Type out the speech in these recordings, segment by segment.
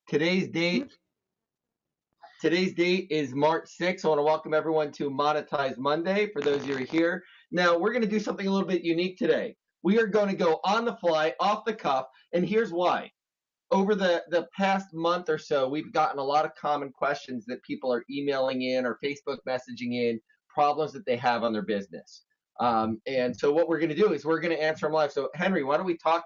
Today's date Today's date is March 6th. I want to welcome everyone to Monetize Monday for those of you who are here. Now, we're going to do something a little bit unique today. We are going to go on the fly, off the cuff, and here's why. Over the past month or so, we've gotten a lot of common questions that people are emailing in or Facebook messaging in, problems that they have on their business. And so what we're going to do is we're going to answer them live. So Henry, why don't you talk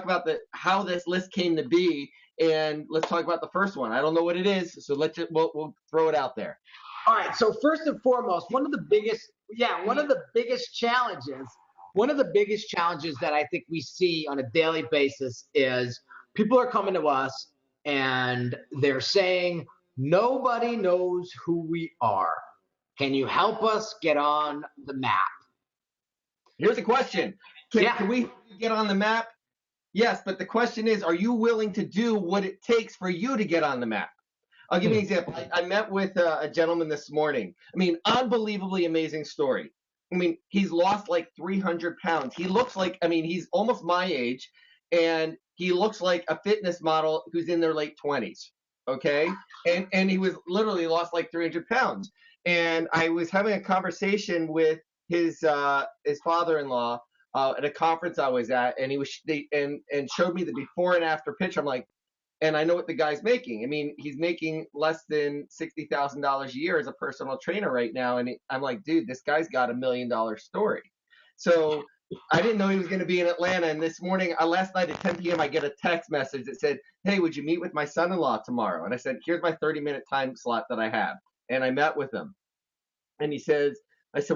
about how this list came to be, and let's talk about the first one. I don't know what it is, so we'll throw it out there. All right. So first and foremost, one of the biggest challenges that I think we see on a daily basis is people are coming to us and they're saying, nobody knows who we are. Can you help us get on the map? Here's the question. Can we get on the map? Yes, but the question is, are you willing to do what it takes for you to get on the map? I'll give you an example. I met with a gentleman this morning. I mean, unbelievably amazing story. I mean, he's lost like 300 pounds. He looks like, he's almost my age, and he looks like a fitness model who's in their late 20s, okay? And he was literally lost like 300 pounds. And I was having a conversation with his father-in-law at a conference I was at, and and showed me the before and after picture. I'm like, and I know what the guy's making. I mean, he's making less than $60,000 a year as a personal trainer right now. And I'm like, dude, this guy's got $1 million story. So I didn't know he was going to be in Atlanta. And this morning, last night at 10 p.m., I get a text message that said, hey, would you meet with my son-in-law tomorrow? And I said, here's my 30-minute time slot that I have. And I met with him. And I said,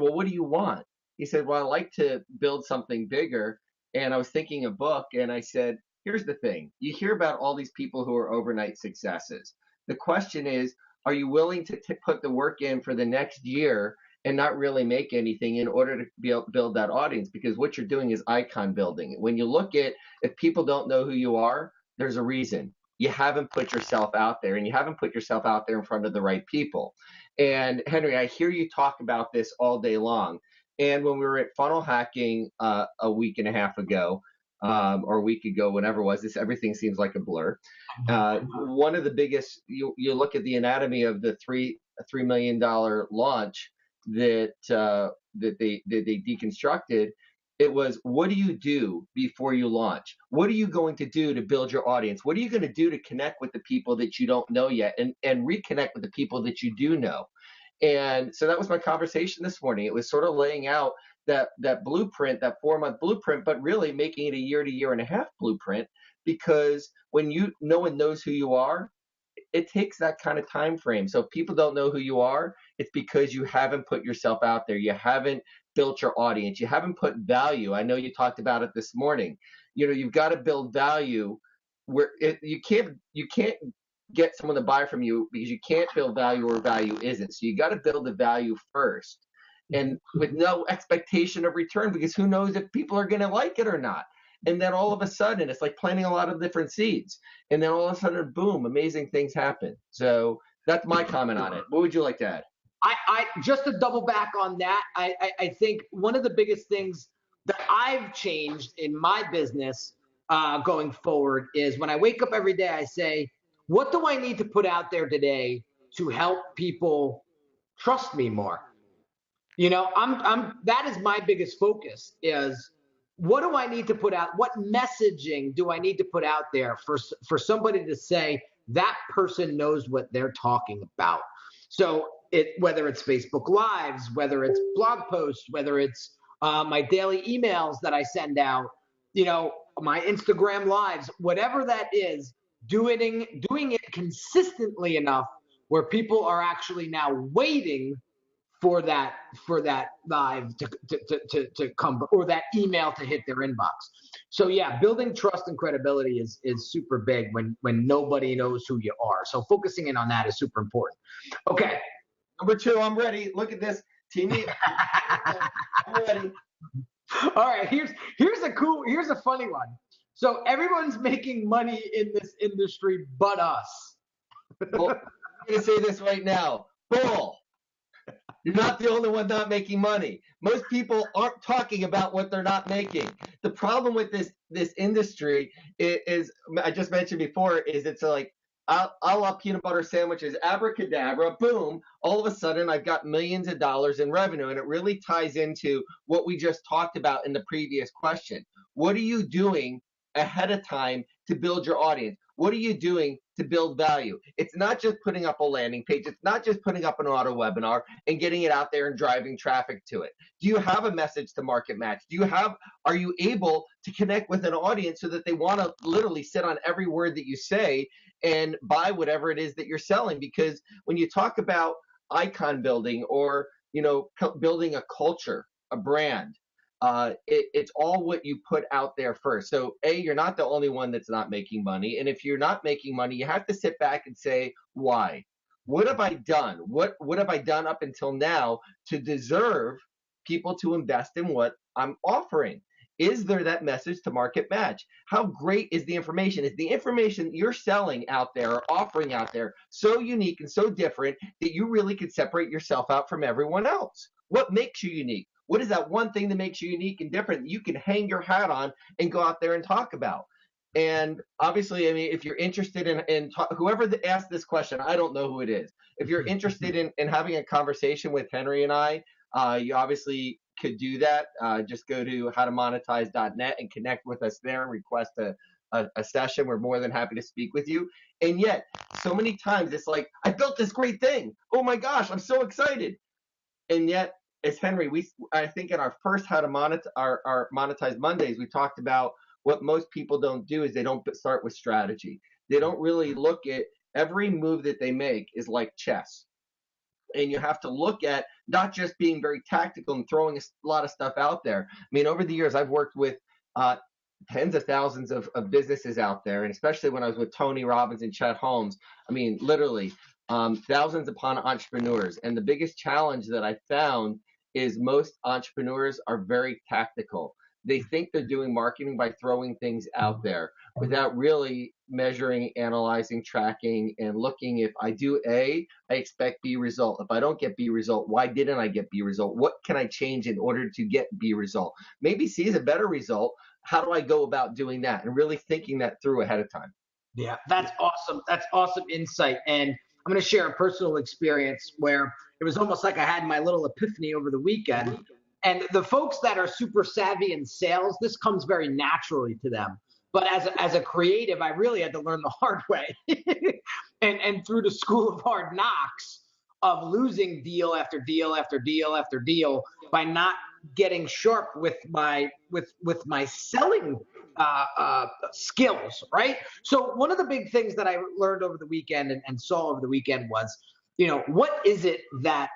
well, what do you want? He said, well, I like to build something bigger. And I was thinking a book. And I said, here's the thing. You hear about all these people who are overnight successes. The question is, are you willing to put the work in for the next year and not really make anything in order to be able to build that audience? Because what you're doing is icon building. When you look at, if people don't know who you are, there's a reason. You haven't put yourself out there, and you haven't put yourself out there in front of the right people. And Henry, I hear you talk about this all day long. And when we were at Funnel Hacking a week and a half ago, or a week ago, whenever it was, everything seems like a blur. One of the biggest, you look at the anatomy of the $3 million launch that they deconstructed. It was, what do you do before you launch? What are you going to do to build your audience? What are you going to do to connect with the people that you don't know yet, and reconnect with the people that you do know? And so that was my conversation this morning. It was sort of laying out that blueprint, that 4-month blueprint, but really making it a year to year and a half blueprint, because when no one knows who you are, it takes that kind of time frame. So if people don't know who you are, it's because you haven't put yourself out there. You haven't built your audience. You haven't put value. I know you talked about it this morning. You've got to build value where you can't get someone to buy from you, because you can't build value where value isn't. So you got to build the value first, and with no expectation of return, because who knows if people are going to like it or not. And then all of a sudden, it's like planting a lot of different seeds. And then all of a sudden, boom, amazing things happen. So that's my comment on it. What would you like to add? I just to double back on that, I think one of the biggest things that I've changed in my business going forward is, when I wake up every day, I say, what do I need to put out there today to help people trust me more? That is my biggest focus, is what do I need to put out? What messaging do I need to put out there for somebody to say that person knows what they're talking about? So whether it's Facebook Lives, whether it's blog posts, whether it's my daily emails that I send out, my Instagram Lives, whatever that is, doing it consistently enough where people are actually now waiting for that live to come, or that email to hit their inbox. So yeah, building trust and credibility is super big when nobody knows who you are. So focusing in on that is super important. Okay. Number 2, I'm ready. Look at this. Teamy. I'm ready. All right. Here's a funny one. So everyone's making money in this industry but us. Well, I'm going to say this right now. Bull. You're not the only one not making money. Most people aren't talking about what they're not making. The problem with this industry is I just mentioned before, is it's like I love peanut butter sandwiches, abracadabra, boom, all of a sudden I've got millions of dollars in revenue. And it really ties into what we just talked about in the previous question. What are you doing ahead of time to build your audience? What are you doing to build value? It's not just putting up a landing page. It's not just putting up an auto webinar and getting it out there and driving traffic to it. Do you have a message to market match? Are you able to connect with an audience so that they want to literally sit on every word that you say and buy whatever it is that you're selling? Because when you talk about icon building or, building a culture, a brand, it's all what you put out there first. So you're not the only one that's not making money. And if you're not making money, you have to sit back and say, why? What have I done? What have I done up until now to deserve people to invest in what I'm offering? Is there that message to market match? How great is the information? Is the information you're selling out there or offering out there so unique and so different that you really could separate yourself out from everyone else? What makes you unique? What is that one thing that makes you unique and different that you can hang your hat on and go out there and talk about? And obviously, I mean, if you're interested in whoever asked this question, I don't know who it is. If you're interested in having a conversation with Henry and I, you obviously could do that. Just go to howtomonetize.net and connect with us there and request a session. We're more than happy to speak with you. And yet, so many times it's like, I built this great thing. Oh my gosh, I'm so excited. And yet, as Henry, I think in our first How to Monetize, our Monetize Mondays, we talked about what most people don't do is they don't start with strategy. They don't really look at every move that they make is like chess. And you have to look at not just being very tactical and throwing a lot of stuff out there. I mean, over the years, I've worked with tens of thousands of businesses out there, and especially when I was with Tony Robbins and Chet Holmes, I mean, literally thousands upon entrepreneurs. And the biggest challenge that I found is most entrepreneurs are very tactical. They think they're doing marketing by throwing things out there without really measuring, analyzing, tracking, and looking. If I do A, I expect B result. If I don't get B result, why didn't I get B result? What can I change in order to get B result? Maybe C is a better result. How do I go about doing that? And really thinking that through ahead of time. Yeah, that's awesome. That's awesome insight. And I'm going to share a personal experience where it was almost like I had my little epiphany over the weekend. And the folks that are super savvy in sales, this comes very naturally to them. But as a creative, I really had to learn the hard way. and through the school of hard knocks of losing deal after deal after deal after deal by not getting sharp with my selling skills, right? So one of the big things that I learned over the weekend and saw over the weekend was, what is it that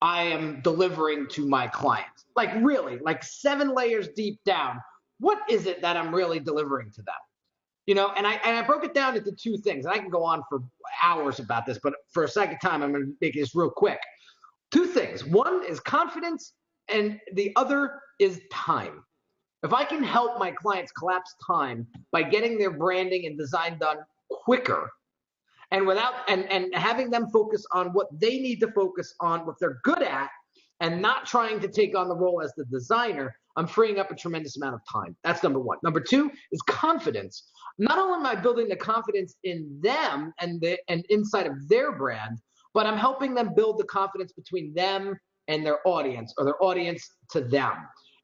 I am delivering to my clients? Like really, like 7 layers deep down, what is it that I'm really delivering to them? And I broke it down into 2 things. And I can go on for hours about this, but for a second time, I'm going to make this real quick. 2 things. One is confidence, and the other is time. If I can help my clients collapse time by getting their branding and design done quicker, and and having them focus on what they need to focus on, what they're good at, and not trying to take on the role as the designer, I'm freeing up a tremendous amount of time. That's number 1. Number 2 is confidence. Not only am I building the confidence in them and inside of their brand, but I'm helping them build the confidence between them and their audience, or their audience to them.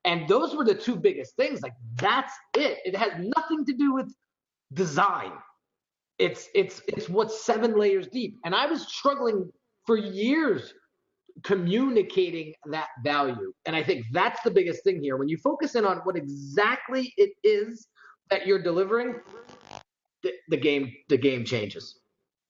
And those were the 2 biggest things. Like, that's it. It has nothing to do with design. It's what's 7 layers deep. And I was struggling for years communicating that value. And I think that's the biggest thing here. When you focus in on what exactly it is that you're delivering, the game changes.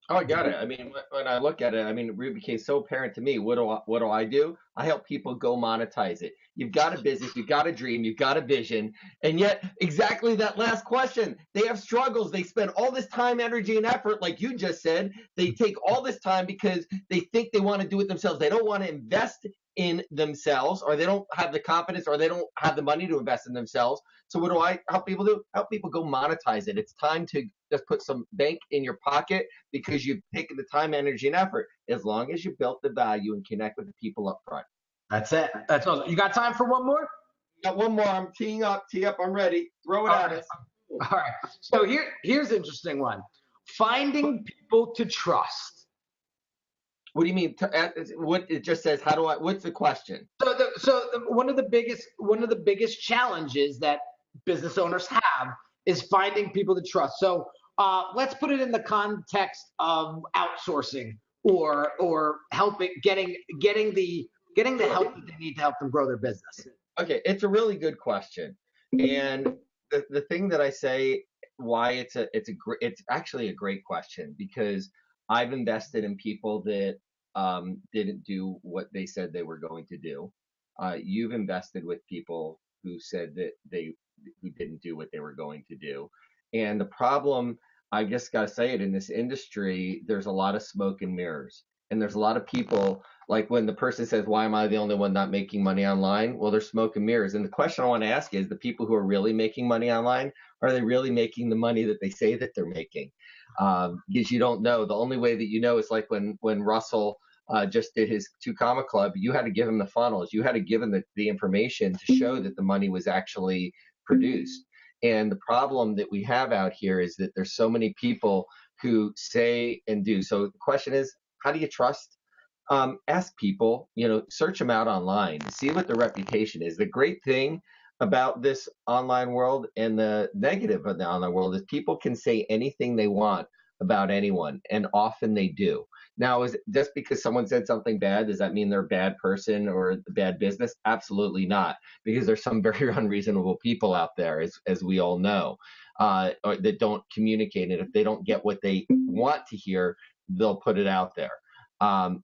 Oh, I got it. I mean, when I look at it, I mean, it really became so apparent to me. What do I do? I help people go monetize it. You've got a business, you've got a dream, you've got a vision, and yet exactly that last question. They have struggles. They spend all this time, energy, and effort, like you just said. They take all this time because they think they want to do it themselves. They don't want to invest in themselves, or they don't have the confidence, or they don't have the money to invest in themselves. So what do I help people do? Help people go monetize it. It's time to just put some bank in your pocket because you've taken the time, energy, and effort, as long as you built the value and connect with the people up front. That's it. That's awesome. You got time for one more? Got one more. I'm teeing up. Tee up. I'm ready. Throw it at us. All right. So here's an interesting one. Finding people to trust. What do you mean? What it just says? How do I? What's the question? One of the biggest challenges that business owners have is finding people to trust. So let's put it in the context of outsourcing or helping getting the help that they need to help them grow their business. Okay, it's a really good question, and the thing that I say why it's actually a great question, because I've invested in people that didn't do what they said they were going to do. You've invested with people who said that who didn't do what they were going to do, and the problem, I just gotta say it, in this industry, there's a lot of smoke and mirrors, and there's a lot of people. Like when the person says, why am I the only one not making money online? Well, there's smoke and mirrors. And the question I want to ask is, the people who are really making money online, are they really making the money that they say that they're making? Because you don't know. The only way that you know is like when Russell just did his 2 Comma Club, you had to give him the funnels. You had to give him the information to show that the money was actually produced. And the problem that we have out here is that there's so many people who say and do. So the question is, how do you trust? Ask people, search them out online, see what their reputation is. The great thing about this online world and the negative of the online world is people can say anything they want about anyone, and often they do. Now, is it just because someone said something bad, does that mean they're a bad person or a bad business? Absolutely not, because there's some very unreasonable people out there, as we all know, that don't communicate. And if they don't get what they want to hear, they'll put it out there.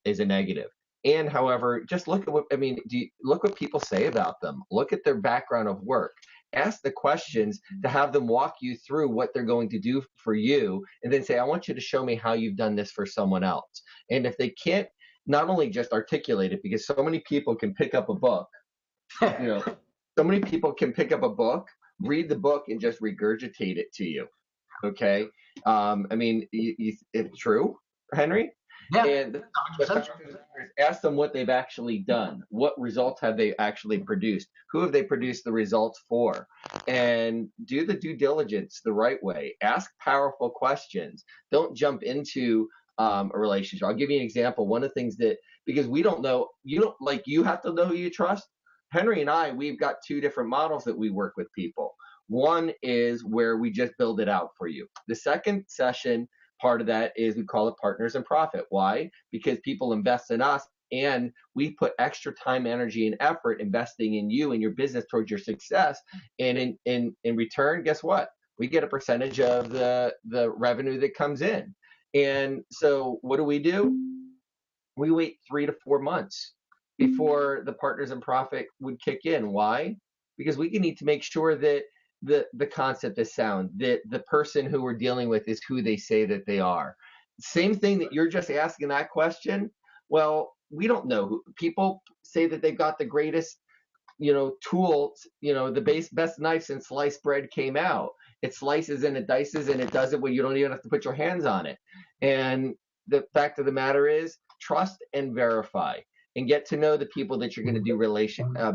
Is a negative. And however, just look at look what people say about them. Look at their background of work. Ask the questions to have them walk you through what they're going to do for you, and then say, I want you to show me how you've done this for someone else. And if they can't, not only just articulate it, because so many people can pick up a book, so many people can pick up a book, read the book, and just regurgitate it to you. Okay. It's true, Henry. Yeah, and ask them what they've actually done. What results have they actually produced? Who have they produced the results for? And do the due diligence the right way. Ask powerful questions. Don't jump into a relationship. I'll give you an example. One of the things that, because we don't know, you have to know who you trust. Henry and I, we've got 2 different models that we work with people. One is where we just build it out for you. The second session, part of that is we call it Partners in Profit. Why? Because people invest in us, and we put extra time, energy, and effort investing in you and your business towards your success. And in return, guess what? We get a percentage of the revenue that comes in. And so what do? We wait 3 to 4 months before the Partners in Profit would kick in. Why? Because we need to make sure that the concept is sound, that the person who we're dealing with is who they say that they are. Same thing that you're just asking that question. Well, we don't know. Who people say that they've got the greatest, tools, the best knife since sliced bread came out. It slices and it dices and it does it where you don't even have to put your hands on it. And the fact of the matter is, trust and verify, and get to know the people that you're going to do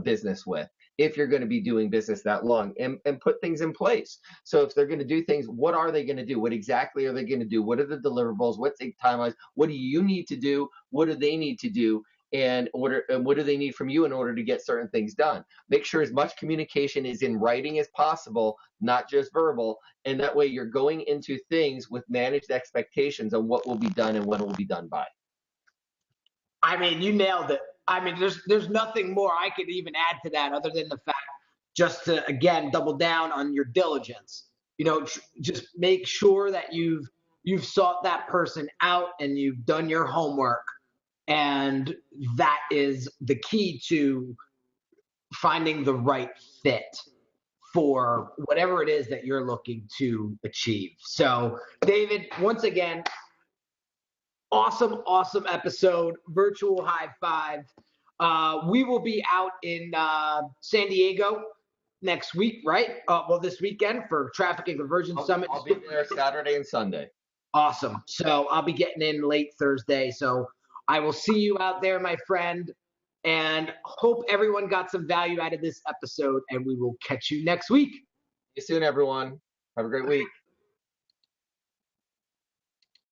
business with, if you're going to be doing business that long, and put things in place. So if they're going to do things, what are they going to do? What exactly are they going to do? What are the deliverables? What's the timelines? What do you need to do? What do they need to do? And what do they need from you in order to get certain things done? Make sure as much communication is in writing as possible, not just verbal. And that way you're going into things with managed expectations on what will be done and when it will be done by. You nailed it. There's nothing more I could even add to that other than the fact, just to, again, double down on your diligence. Just make sure that you've sought that person out and you've done your homework. And that is the key to finding the right fit for whatever it is that you're looking to achieve. So, David, once again, awesome episode, virtual high five. We will be out in San Diego next week, right? Well, this weekend for Traffic and Conversion Summit. I'll be there Saturday and Sunday. Awesome. So I'll be getting in late Thursday. So I will see you out there, my friend, and hope everyone got some value out of this episode, and we will catch you next week. See you soon, everyone. Have a great week.